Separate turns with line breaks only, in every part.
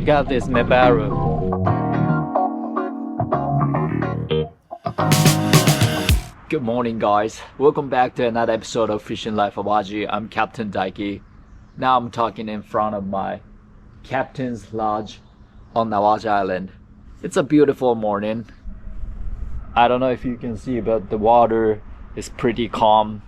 I got this Mebaru. Good morning guys, welcome back to another episode of Fishing Life Awaji. I'm Captain Daiki. Now I'm talking in front of my captain's lodge on Awaji Island. It's a beautiful morning. I don't know if you can see, but the water is pretty calm.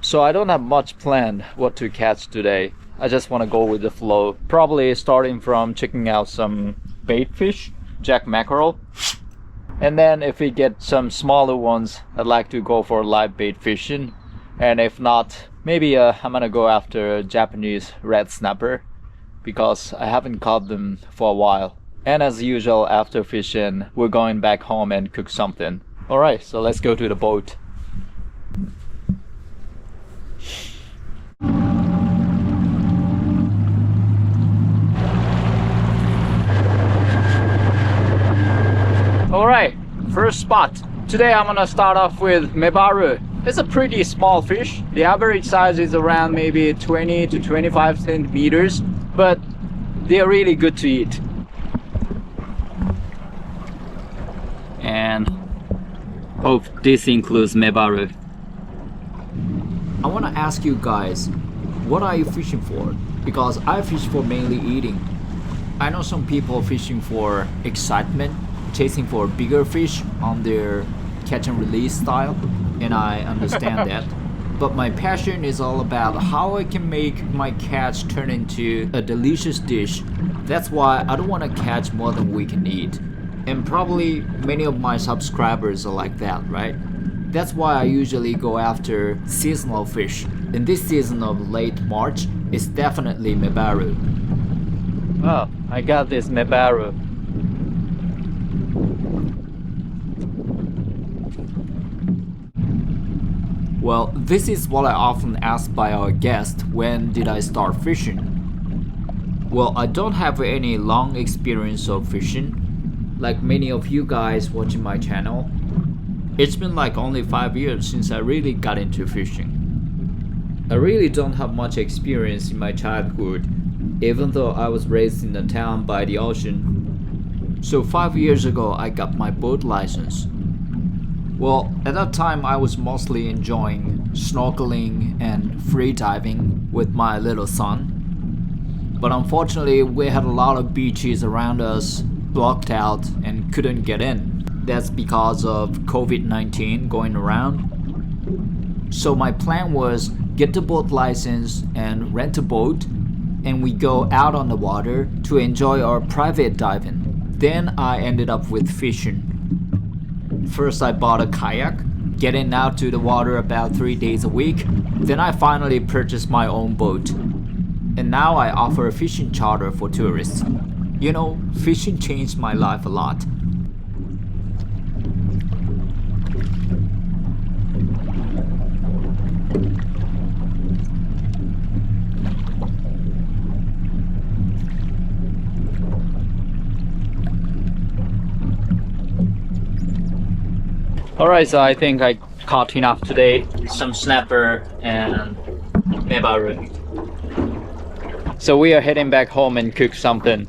So I don't have much planned what to catch today. I just want to go with the flow. Probably starting from checking out some bait fish, jack mackerel. And then if we get some smaller ones, I'd like to go for live bait fishing. And if not, maybe I'm gonna go after a Japanese red snapper, because I haven't caught them for a while. And as usual, after fishing, we're going back home and cook something. Alright, so let's go to the boat. Alright, first spot. Today I'm gonna start off with Mebaru. It's a pretty small fish. The average size is around maybe 20 to 25 centimeters, but they're really good to eat. And hope this includes Mebaru. I want to ask you guys, what are you fishing for? Because I fish for mainly eating. I know some people fishing for excitement, chasing for bigger fish on their catch and release style, and I understand that. But my passion is all about how I can make my catch turn into a delicious dish. That's why I don't want to catch more than we can eat. And probably many of my subscribers are like that, right? That's why I usually go after seasonal fish. In this season of late March, it's definitely Mebaru. Oh, I got this Mebaru. Well, this is what I often ask by our guest, when did I start fishing? Well, I don't have any long experience of fishing, like many of you guys watching my channel. It's been like only 5 years since I really got into fishing. I really don't have much experience in my childhood, even though I was raised in a town by the ocean. So 5 years ago I got my boat license. Well, at that time I was mostly enjoying snorkeling and free diving with my little son. But unfortunately we had a lot of beaches around us blocked out and couldn't get in. That's because of COVID-19 going around. So my plan was get the boat license and rent a boat, and we go out on the water to enjoy our private diving. Then I ended up with fishing. First I bought a kayak, getting out to the water about 3 days a week. Then I finally purchased my own boat. And now I offer a fishing charter for tourists. You know, fishing changed my life a lot. Alright, so I think I caught enough today. Some snapper and Mebaru. So we are heading back home and cook something.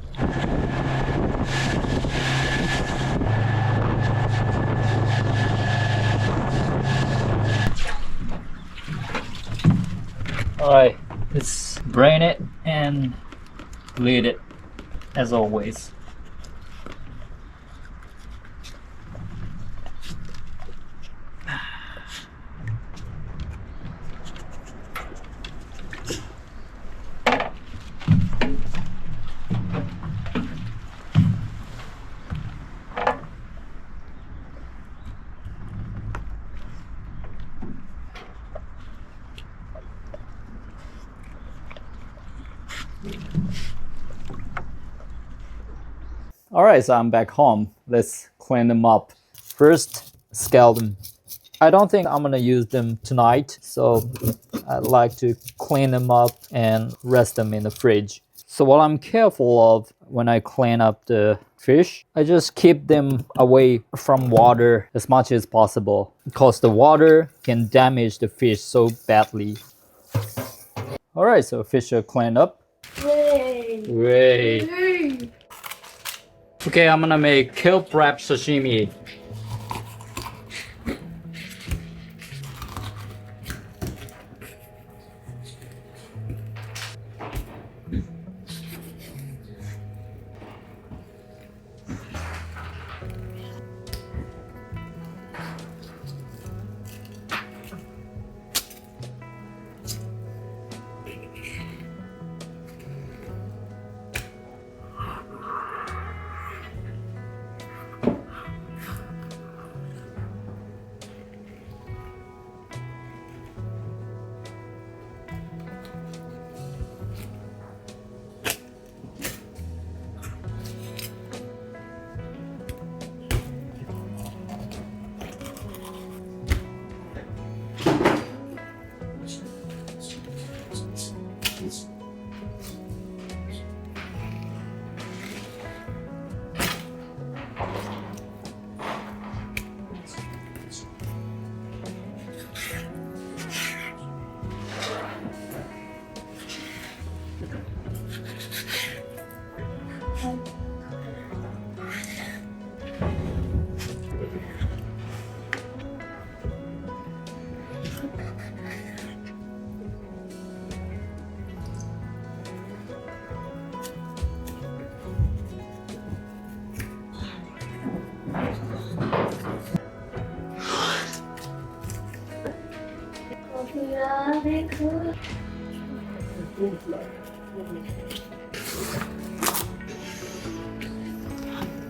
Alright, let's drain it and lid it as always. Alright, so I'm back home. Let's clean them up. First, scale them. I don't think I'm gonna use them tonight, so I'd like to clean them up and rest them in the fridge. So what I'm careful of when I clean up the fish, I just keep them away from water as much as possible, because the water can damage the fish so badly. Alright, so fish are cleaned up. Yay! Okay, I'm gonna make kelp wrap sashimi.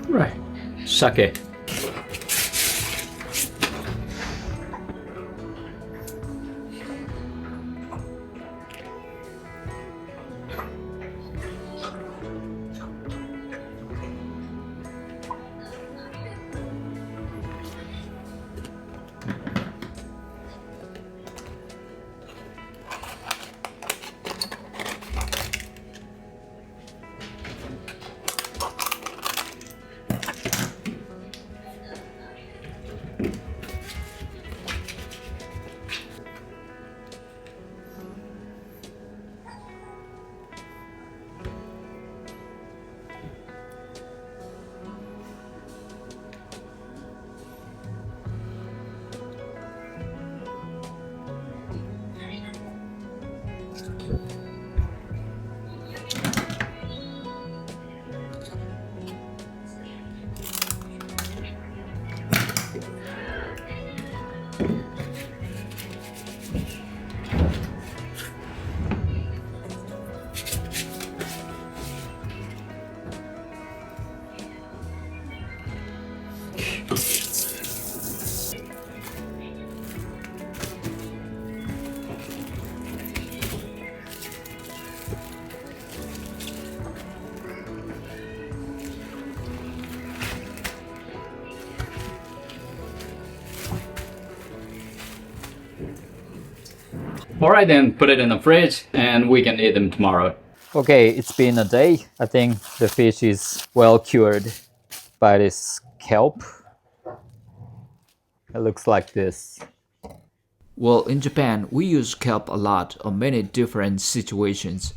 Right. Sake. Alright then, put it in the fridge and we can eat them tomorrow. Okay, it's been a day. I think the fish is well cured by this kelp. It looks like this. Well, in Japan, we use kelp a lot on many different situations.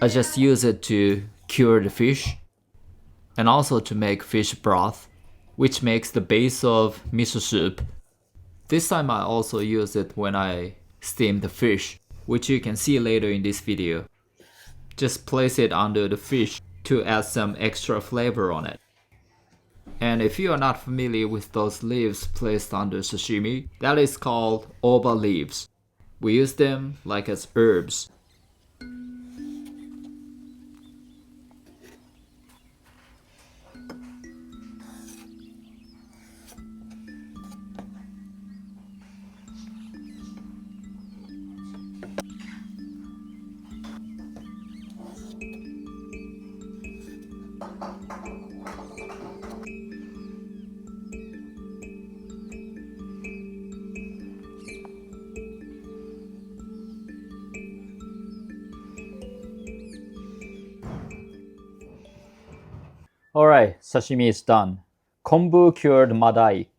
I just use it to cure the fish and also to make fish broth, which makes the base of miso soup. This time I also use it when I steam the fish, which you can see later in this video. Just place it under the fish to add some extra flavor on it. And if you are not familiar with those leaves placed under sashimi, that is called oba leaves. We use them like as herbs. Alright, sashimi is done. Combu cured madai.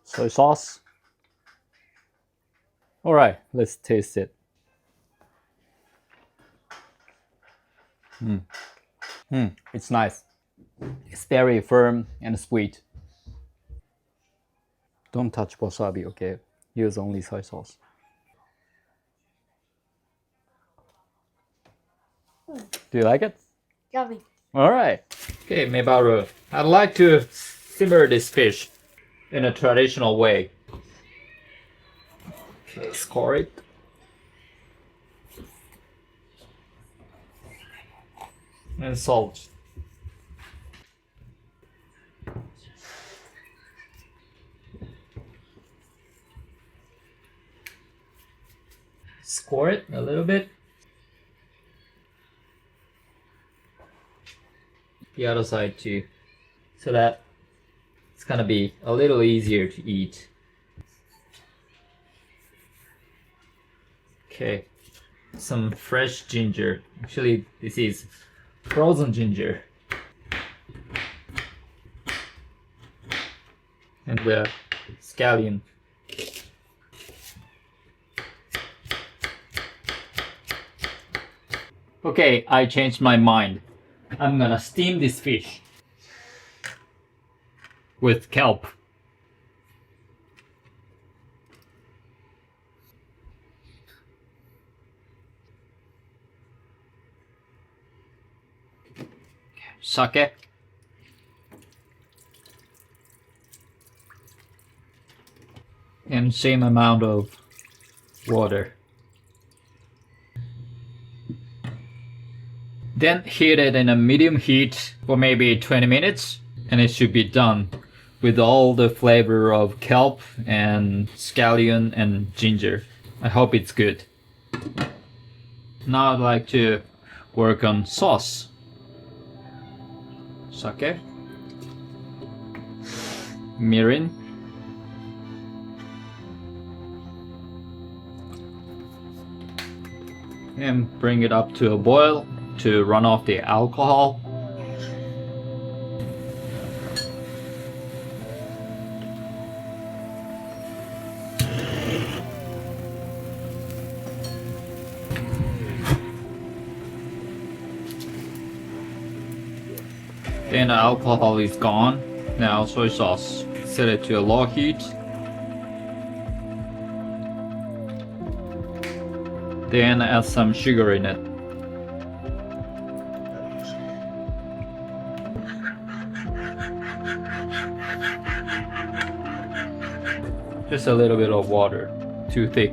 Soy sauce.
Alright, let's taste it. It's nice. It's very firm and sweet. Don't touch wasabi, okay? Use only soy sauce. Do you like it?
Yummy.
Alright.
Okay, Mebaru, I'd like to simmer this fish in a traditional way. Okay, score it. And salt. Score it a little bit. The other side too, so that it's gonna be a little easier to eat. Okay, some fresh ginger. Actually, this is frozen ginger. And the scallion. Okay, I changed my mind. I'm gonna steam this fish with kelp. Sake. And same amount of water. Then heat it in a medium heat for maybe 20 minutes and it should be done with all the flavor of kelp and scallion and ginger. I hope it's good. Now I'd like to work on sauce. Sake, mirin, and bring it up to a boil to run off the alcohol. Then the alcohol is gone. Now soy sauce. Set it to a low heat. Then add some sugar in it. Just a little bit of water, too thick.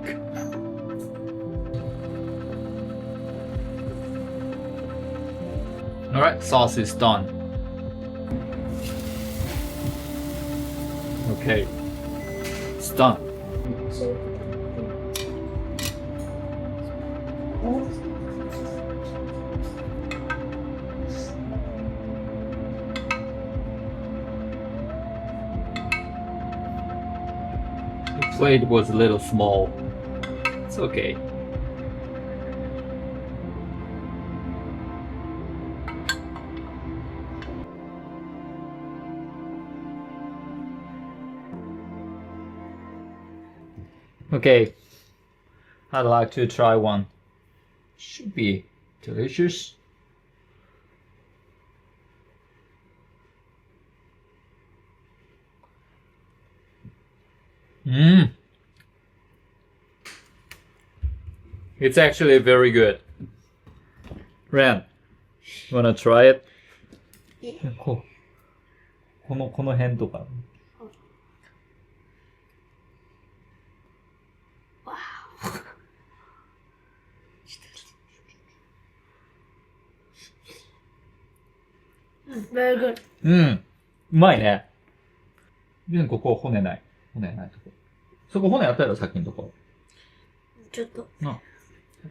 Alright, sauce is done. Okay, it's done. The plate was a little small. It's okay. Okay, I'd like to try one. Should be delicious. It's actually very good. Ren, wanna try it? この辺とか。
Very good.
うまいね。で、ここ骨ない。骨ないとこ。そこ骨あったやろ、さっきのところ。
ちょっと。
こ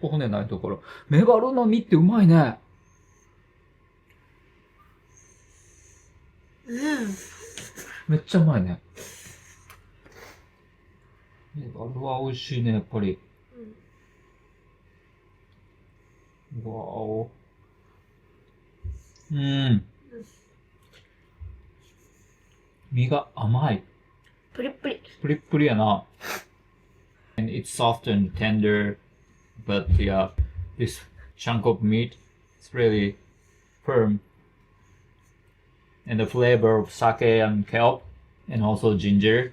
こ骨ないところ。メバルの身ってうまいね。めっちゃうまいね。メバルは美味しいね、やっぱり。わお。身が甘い。
プリップリ。
プリップリやな。And it's soft and tender, but yeah, this chunk of meat is really firm. And the flavor of sake and kelp and also ginger,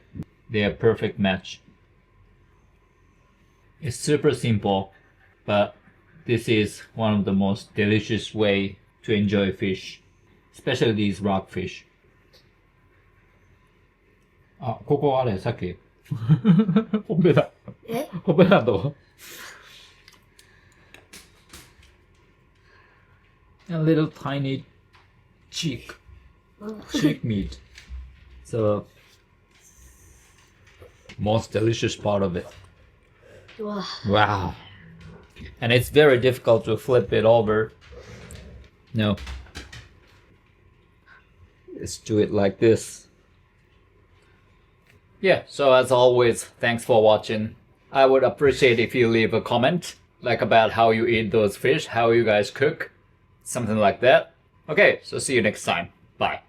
they are perfect match. It's super simple, but this is one of the most delicious way to enjoy fish, especially these rockfish. あ、ここあれ、さっき。ほっぺだ。ほっぺだと。A little tiny cheek meat. So, most delicious part of it.
Wow.
Wow. And it's very difficult to flip it over. No. Let's do it like this. Yeah, so as always, thanks for watching. I would appreciate if you leave a comment, like about how you eat those fish, how you guys cook, something like that. Okay, so see you next time. Bye.